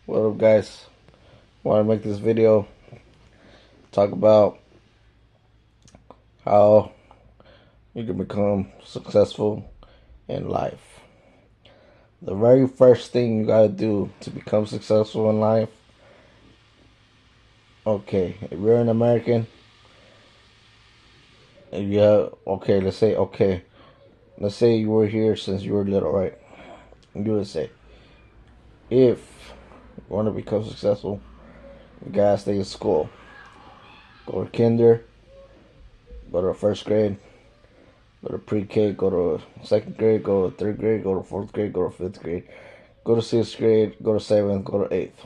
What up, guys? Want to make this video talk about how you can become successful in life. The very first thing you gotta do to become successful in life, okay, if you're an American, if you have, let's say you were here since you were little, right? You would say, if you want to become successful, you gotta stay in school. Go to kinder, go to first grade, go to pre-K, go to second grade, go to third grade, go to fourth grade, go to fifth grade, go to sixth grade, go to seventh, go to eighth.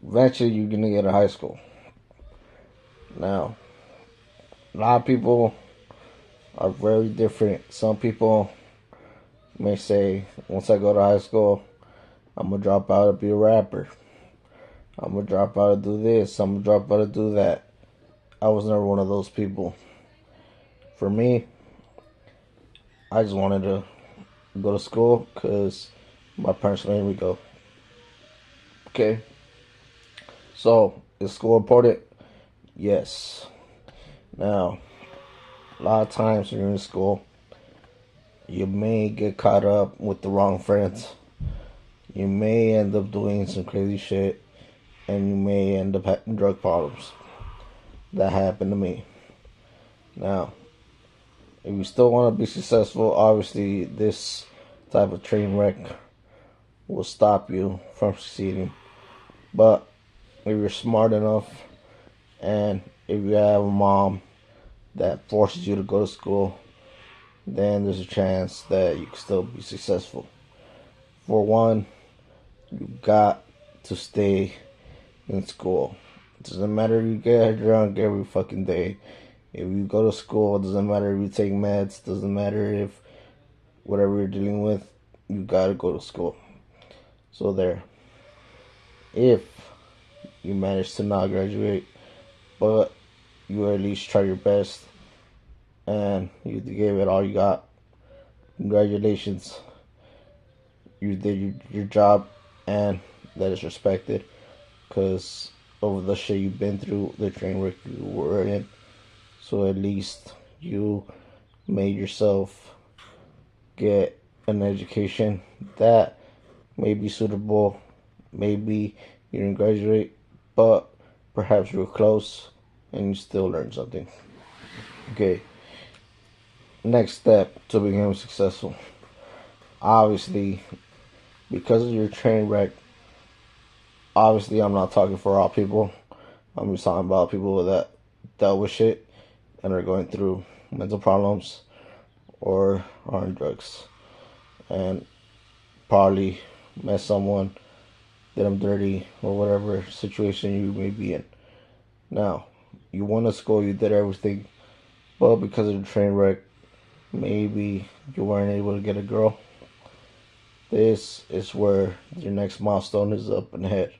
Eventually, you're gonna get to high school. Now, a lot of people are very different. Some people may say, once I go to high school, I'm gonna drop out and be a rapper. I'm gonna drop out and do this. I'm gonna drop out and do that. I was never one of those people. For me, I just wanted to go to school because my parents made me go. Okay. So, is school important? Yes. Now, a lot of times when you're in school, you may get caught up with the wrong friends. You may end up doing some crazy shit, and you may end up having drug problems. That happened to me. Now, if you still want to be successful, obviously this type of train wreck will stop you from succeeding. But if you're smart enough, and if you have a mom that forces you to go to school, then there's a chance that you can still be successful. For one, you got to stay in school. It doesn't matter if you get drunk every fucking day. If you go to school, it doesn't matter if you take meds, doesn't matter if whatever you're dealing with, you gotta go to school. So there. If you manage to not graduate, but you at least try your best and you gave it all you got, congratulations. You did your job, and that is respected because over the shit you've been through, the train wreck you were in. So at least you made yourself get an education that may be suitable. Maybe you didn't graduate, but perhaps you were close and you still learned something. Okay. Next step to becoming successful. Obviously, because of your train wreck, obviously I'm not talking for all people. I'm just talking about people that dealt with shit and are going through mental problems or are on drugs and probably met someone, did them dirty, or whatever situation you may be in. Now, you went to school, you did everything, but because of the train wreck, maybe you weren't able to get a girl. This is where your next milestone is up ahead.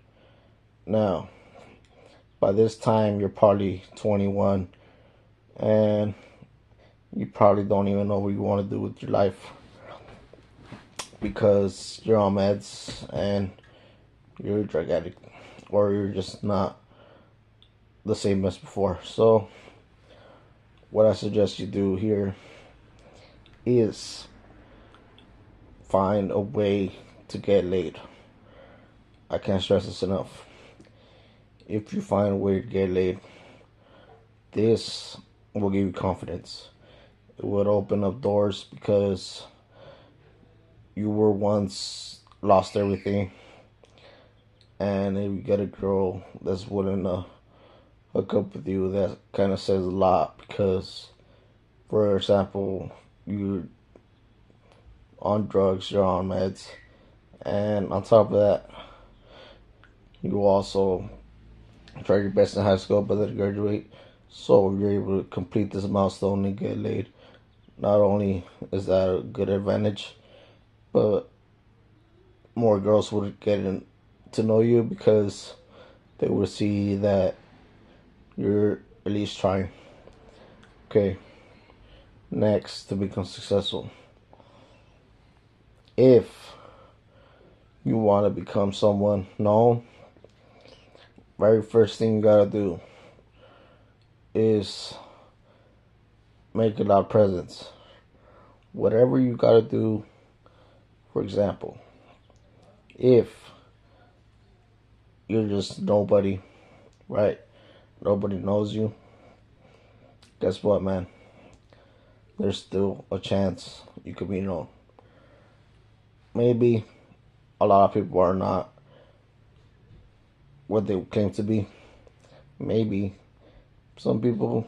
Now, by this time, you're probably 21, and you probably don't even know what you want to do with your life because you're on meds and you're a drug addict, or you're just not the same as before. So, what I suggest you do here is find a way to get laid. I can't stress this enough. If you find a way to get laid, this will give you confidence. It would open up doors because you were once lost everything, and if you get a girl that's willing to hook up with you, that kind of says a lot. Because, for example, you're on drugs, you're on meds, and on top of that, you also try your best in high school but then graduate. So if you're able to complete this milestone and get laid, not only is that a good advantage, but more girls would get to know you because they would see that you're at least trying. Okay. Next, to become successful. If you want to become someone known, very first thing you gotta do is make a lot of presence. Whatever you gotta do, for example, if you're just nobody, right? Nobody knows you. Guess what, man? There's still a chance you could be known. Maybe a lot of people are not what they claim to be. Maybe some people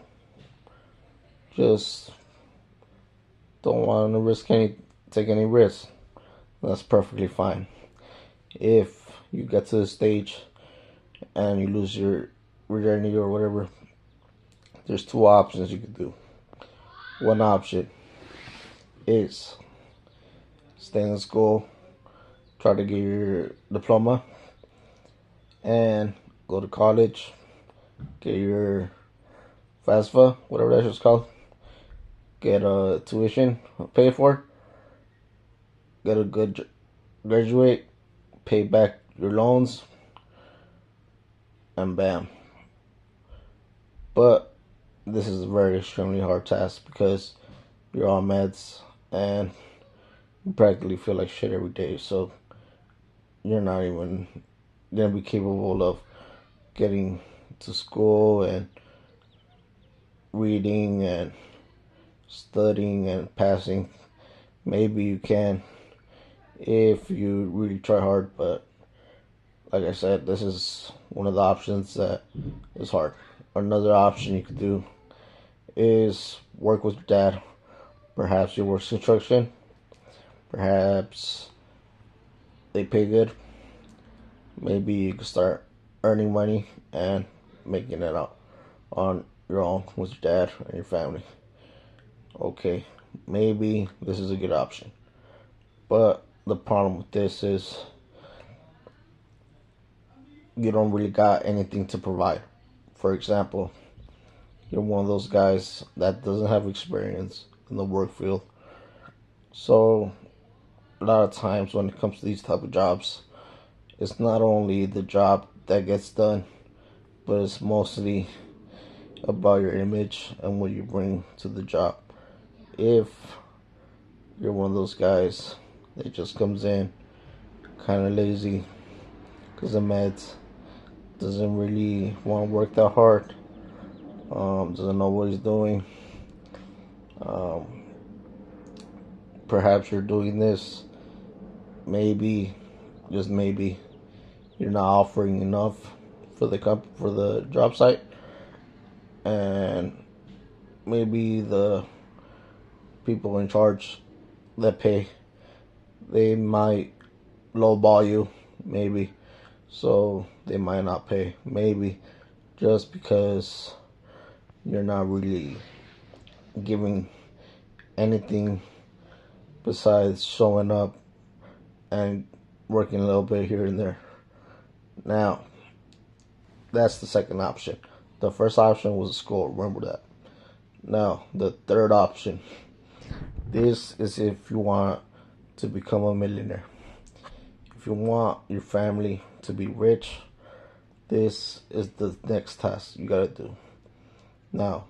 just don't want to take any risks. That's perfectly fine. If you get to the stage and you lose your virginity or whatever, there's two options you could do. One option is stay in school, try to get your diploma, and go to college, get your FAFSA, whatever that shit's called, get a tuition paid for, get a good graduate, pay back your loans, and bam. But this is a very extremely hard task because you're on meds and you practically feel like shit every day. So you're not even gonna be capable of getting to school and reading and studying and passing. Maybe you can if you really try hard, but like I said, this is one of the options that is hard. Another option you could do is work with your dad. Perhaps you work construction. Perhaps they pay good. Maybe you can start earning money and making it out on your own with your dad and your family. Okay, maybe this is a good option. But the problem with this is you don't really got anything to provide. For example, you're one of those guys that doesn't have experience in the work field. So a lot of times when it comes to these type of jobs, it's not only the job that gets done, but it's mostly about your image and what you bring to the job. If you're one of those guys that just comes in kind of lazy because of meds, doesn't really want to work that hard, doesn't know what he's doing, perhaps you're doing this, maybe, just maybe, you're not offering enough for the job site, and maybe the people in charge that pay, they might lowball you, maybe, so they might not pay, maybe, just because you're not really giving anything besides showing up and working a little bit here and there. Now, that's the second option. The first option was school, remember that. Now, the third option. This is if you want to become a millionaire. If you want your family to be rich, this is the next task you gotta do. Now,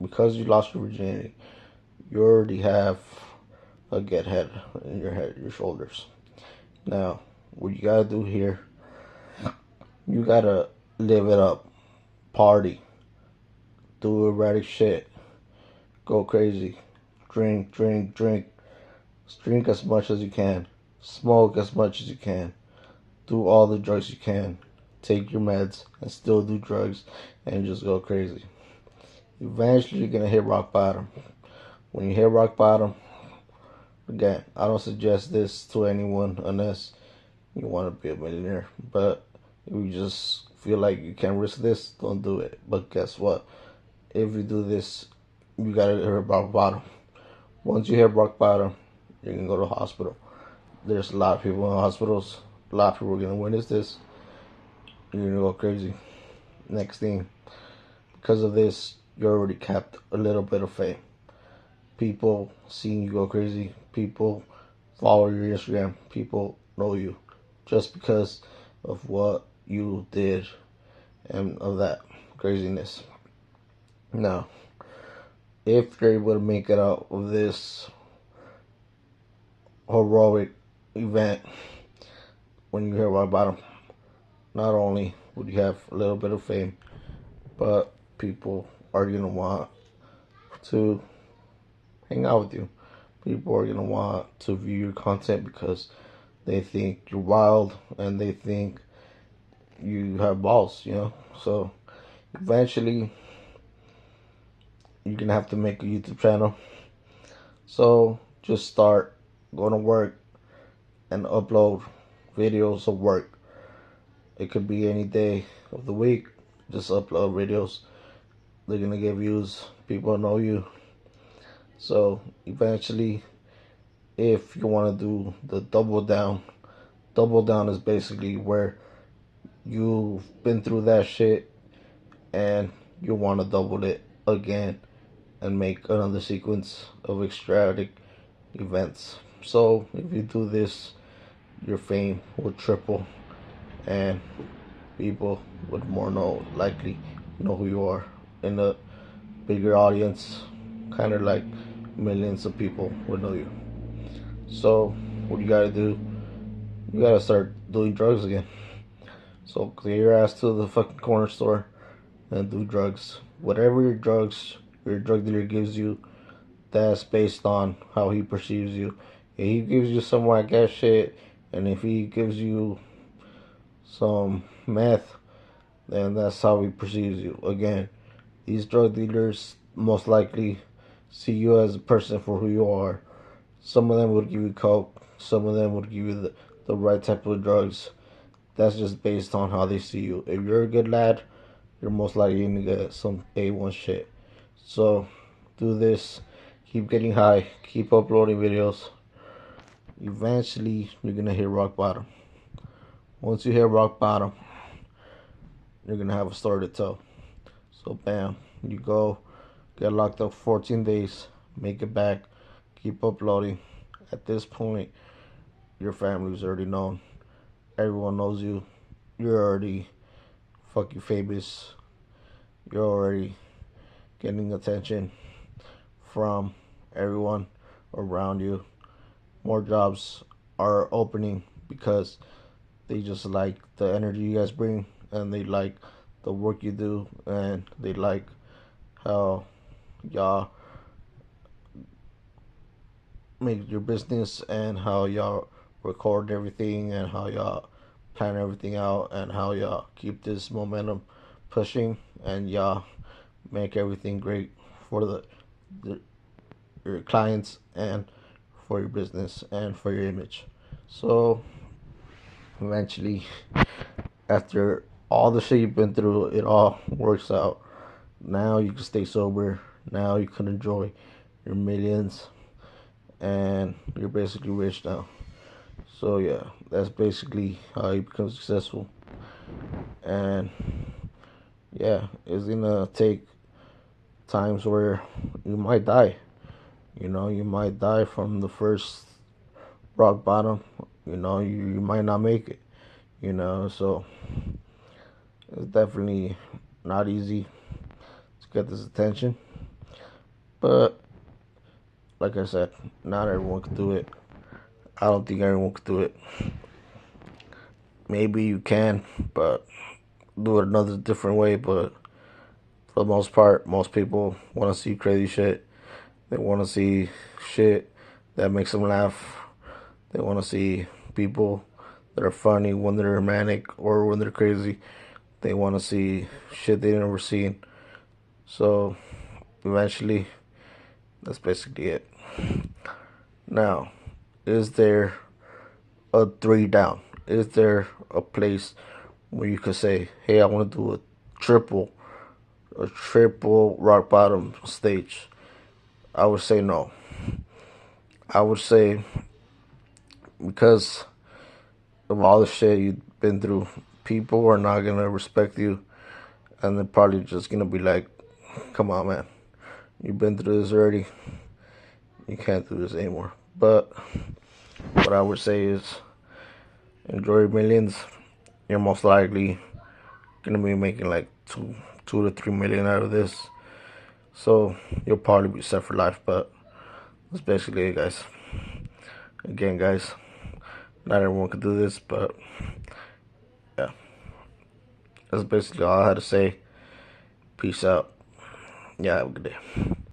because you lost your virginity, you already have a get head in your shoulders. Now, what you gotta do here, you gotta live it up, party, do erratic shit, go crazy, drink, drink as much as you can, smoke as much as you can, do all the drugs you can, take your meds and still do drugs and just go crazy. Eventually you're gonna hit rock bottom. When you hit rock bottom, again, I don't suggest this to anyone unless you want to be a millionaire. But if you just feel like you can't risk this, don't do it. But guess what? If you do this, you gotta hit rock bottom. Once you hit rock bottom, you can go to the hospital. There's a lot of people in hospitals. A lot of people are gonna witness this. You're gonna go crazy. Next thing, because of this, you already capped a little bit of fame. People seeing you go crazy. People follow your Instagram. People know you. just because of what you did and of that craziness. Now, if you're able to make it out of this heroic event, when you hear rock bottom, not only would you have a little bit of fame, but people are going to want to hang out with you. People are going to want to view your content because they think you're wild and they think you have balls, you know? So eventually you're going to have to make a YouTube channel. So just start going to work and upload videos of work. It could be any day of the week. Just upload videos. They're going to get views. People know you. So eventually, if you want to do the double down is basically where you've been through that shit and you want to double it again and make another sequence of extravagant events. So if you do this, your fame will triple and people would more likely know who you are in a bigger audience, kind of like millions of people would know you. So what you gotta do, you gotta start doing drugs again. So clear your ass to the fucking corner store and do drugs. Whatever your drug dealer gives you, that's based on how he perceives you. If he gives you some whack ass shit, and if he gives you some meth, then that's how he perceives you. Again, these drug dealers most likely see you as a person for who you are. Some of them would give you coke, some of them would give you the right type of drugs. That's just based on how they see you. If you're a good lad, you're most likely gonna get some A1 shit. So do this, keep getting high, keep uploading videos. Eventually you're gonna hit rock bottom. Once you hit rock bottom, you're gonna have a story to tell. So bam, you go, get locked up 14 days, make it back, keep uploading. At this point, your family's already known. Everyone knows you. You're already fucking famous. You're already getting attention from everyone around you. More jobs are opening because they just like the energy you guys bring and they like the work you do and they like how y'all make your business and how y'all record everything and how y'all plan everything out and how y'all keep this momentum pushing and y'all make everything great for your clients and for your business and for your image. So eventually, after all the shit you've been through, it all works out. Now you can stay sober. Now you can enjoy your millions and you're basically rich now. So yeah, that's basically how you become successful. And yeah, it's gonna take times where you might die. You know, you might die from the first rock bottom. You know, you might not make it. You know, so it's definitely not easy to get this attention. But like I said, not everyone can do it. I don't think everyone can do it. Maybe you can, but do it another different way. But for the most part, most people want to see crazy shit. They want to see shit that makes them laugh. They want to see people that are funny when they're manic or when they're crazy. They want to see shit they've never seen. So eventually, that's basically it. Now, is there a 3 down? Is there a place where you could say, hey, I want to do a triple rock bottom stage? I would say no. I would say because of all the shit you've been through, people are not gonna respect you, and they're probably just gonna be like, "Come on, man, you've been through this already. You can't do this anymore." But what I would say is, enjoy millions, you're most likely gonna be making like two to 3 million out of this. So you'll probably be set for life. But that's basically it, guys. Again, guys, not everyone can do this, but yeah, that's basically all I had to say. Peace out. Yeah, have a good day.